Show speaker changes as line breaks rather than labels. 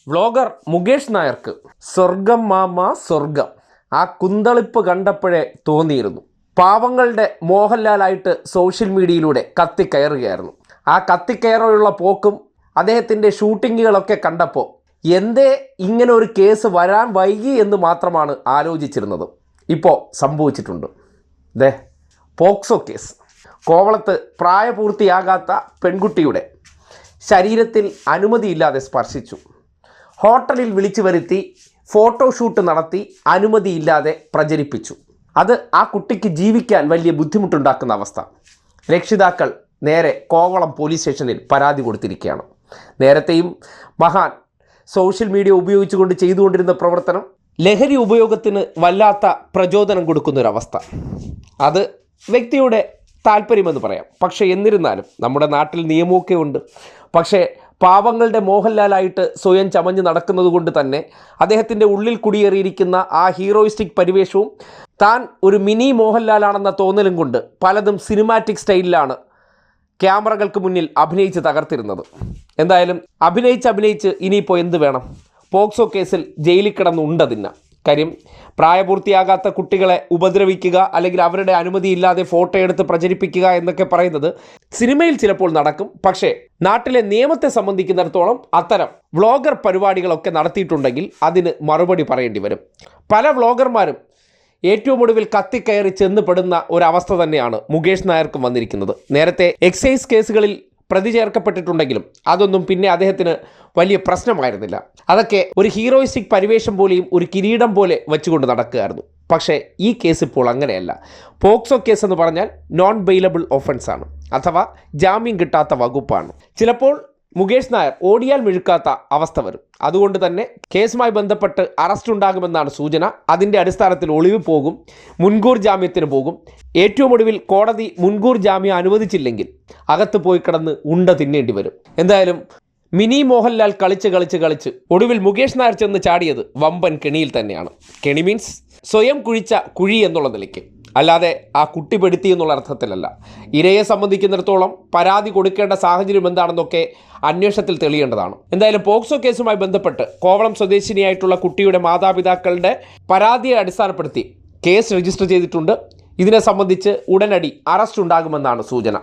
Vlogger Mukesh നായർക്ക് സ്വർഗം mama സ്വർഗം ആ കുന്തളിപ്പ് കണ്ടപ്പോഴേ തോന്നിയിരുന്നു. പാവങ്ങളുടെ മോഹൻലാലായിട്ട് സോഷ്യൽ മീഡിയയിലൂടെ കത്തിക്കയറുകയായിരുന്നു. ആ കത്തിക്കയറുള്ള പോക്കും അദ്ദേഹത്തിൻ്റെ ഷൂട്ടിങ്ങുകളൊക്കെ കണ്ടപ്പോൾ എന്തേ ഇങ്ങനെ ഒരു കേസ് വരാൻ വൈകി എന്ന് മാത്രമാണ് ആലോചിച്ചിരുന്നത്. ഇപ്പോൾ സംഭവിച്ചിട്ടുണ്ട്. പോക്സോ കേസ്. കോവളത്ത് പ്രായപൂർത്തിയാകാത്ത പെൺകുട്ടിയുടെ ശരീരത്തിൽ അനുമതിയില്ലാതെ സ്പർശിച്ചു. ഹോട്ടലിൽ വിളിച്ചു വരുത്തി ഫോട്ടോഷൂട്ട് നടത്തി അനുമതിയില്ലാതെ പ്രചരിപ്പിച്ചു. അത് ആ കുട്ടിക്ക് ജീവിക്കാൻ വലിയ ബുദ്ധിമുട്ടുണ്ടാക്കുന്ന അവസ്ഥ. രക്ഷിതാക്കൾ നേരെ കോവളം പോലീസ് സ്റ്റേഷനിൽ പരാതി കൊടുത്തിരിക്കുകയാണ്. നേരത്തെയും മഹാൻ സോഷ്യൽ മീഡിയ ഉപയോഗിച്ചുകൊണ്ട് ചെയ്തുകൊണ്ടിരുന്ന പ്രവർത്തനം ലഹരി ഉപയോഗത്തിന് വല്ലാത്ത പ്രചോദനം കൊടുക്കുന്നൊരവസ്ഥ. അത് വ്യക്തിയുടെ താല്പര്യമെന്ന് പറയാം. പക്ഷേ എന്നിരുന്നാലും നമ്മുടെ നാട്ടിൽ നിയമമൊക്കെ ഉണ്ട്. പക്ഷേ പാവങ്ങളുടെ മോഹൻലാലായിട്ട് സ്വയം ചമഞ്ഞ് നടക്കുന്നത് കൊണ്ട് തന്നെ അദ്ദേഹത്തിൻ്റെ ഉള്ളിൽ കുടിയേറിയിരിക്കുന്ന ആ ഹീറോയിസ്റ്റിക് പരിവേഷവും താൻ ഒരു മിനി മോഹൻലാലാണെന്ന തോന്നലും കൊണ്ട് പലതും സിനിമാറ്റിക് സ്റ്റൈലിലാണ് ക്യാമറകൾക്ക് മുന്നിൽ അഭിനയിച്ച് തകർത്തിരുന്നത്. എന്തായാലും അഭിനയിച്ച് ഇനിയിപ്പോൾ എന്ത് വേണം? പോക്സോ കേസിൽ ജയിലിൽ കിടന്നുണ്ടതിന്ന കാര്യം. പ്രായപൂർത്തിയാകാത്ത കുട്ടികളെ ഉപദ്രവിക്കുക അല്ലെങ്കിൽ അവരുടെ അനുമതിയില്ലാതെ ഫോട്ടോ എടുത്ത് പ്രചരിപ്പിക്കുക എന്നൊക്കെ പറയുന്നത് സിനിമയിൽ ചിലപ്പോൾ നടക്കും. പക്ഷേ നാട്ടിലെ നിയമത്തെ സംബന്ധിക്കുന്നിടത്തോളം അത്തരം വ്ളോഗർ പരിപാടികളൊക്കെ നടത്തിയിട്ടുണ്ടെങ്കിൽ അതിന് മറുപടി പറയേണ്ടി വരും. പല വ്ളോഗർമാരും ഏറ്റവും ഒടുവിൽ കത്തിക്കയറി ചെന്നപ്പെടുന്ന ഒരവസ്ഥ തന്നെയാണ് മുകേഷ് നായർക്കും വന്നിരിക്കുന്നത്. നേരത്തെ എക്സൈസ് കേസുകളിൽ പ്രതി ചേർക്കപ്പെട്ടിട്ടുണ്ടെങ്കിലും അതൊന്നും പിന്നെ അദ്ദേഹത്തിന് വലിയ പ്രശ്നമായിരുന്നില്ല. അതൊക്കെ ഒരു ഹീറോയിസ്റ്റിക് പരിവേഷം പോലെയും ഒരു കിരീടം പോലെ വെച്ചുകൊണ്ട് നടക്കുകയായിരുന്നു. പക്ഷേ ഈ കേസ് ഇപ്പോൾ അങ്ങനെയല്ല. പോക്സോ കേസ് എന്ന് പറഞ്ഞാൽ നോൺ ബെയിലബിൾ ഒഫൻസ് ആണ്, അഥവാ ജാമ്യം കിട്ടാത്ത വകുപ്പാണ്. ചിലപ്പോൾ മുകേഷ് നായർ ഓടിയാൽ മിഴുക്കാത്ത അവസ്ഥ വരും. അതുകൊണ്ട് തന്നെ കേസുമായി ബന്ധപ്പെട്ട് അറസ്റ്റ് ഉണ്ടാകുമെന്നാണ് സൂചന. അതിൻ്റെ അടിസ്ഥാനത്തിൽ ഒളിവ് പോകും, മുൻകൂർ ജാമ്യത്തിന് പോകും. ഏറ്റവും ഒടുവിൽ കോടതി മുൻകൂർ ജാമ്യം അനുവദിച്ചില്ലെങ്കിൽ അകത്ത് പോയി കിടന്ന് ഉണ്ട തിന്നേണ്ടി വരും. എന്തായാലും മിനി മോഹൻലാൽ കളിച്ച് ഒടുവിൽ മുകേഷ് നായർ ചെന്ന് ചാടിയത് വമ്പൻ കെണിയിൽ തന്നെയാണ്. കെണി മീൻസ് സ്വയം കുഴിച്ച കുഴി എന്നുള്ള നിലയ്ക്ക്, അല്ലാതെ ആ കുട്ടി പെടുത്തി എന്നുള്ള അർത്ഥത്തിലല്ല. ഇരയെ സംബന്ധിക്കുന്നിടത്തോളം പരാതി കൊടുക്കേണ്ട സാഹചര്യം എന്താണെന്നൊക്കെ അന്വേഷണത്തിൽ തെളിയേണ്ടതാണ്. എന്തായാലും പോക്സോ കേസുമായി ബന്ധപ്പെട്ട് കോവളം സ്വദേശിനിയായിട്ടുള്ള കുട്ടിയുടെ മാതാപിതാക്കളുടെ പരാതിയെ അടിസ്ഥാനപ്പെടുത്തി കേസ് രജിസ്റ്റർ ചെയ്തിട്ടുണ്ട്. ഇതിനെ സംബന്ധിച്ച് ഉടനടി അറസ്റ്റ് ഉണ്ടാകുമെന്നാണ് സൂചന.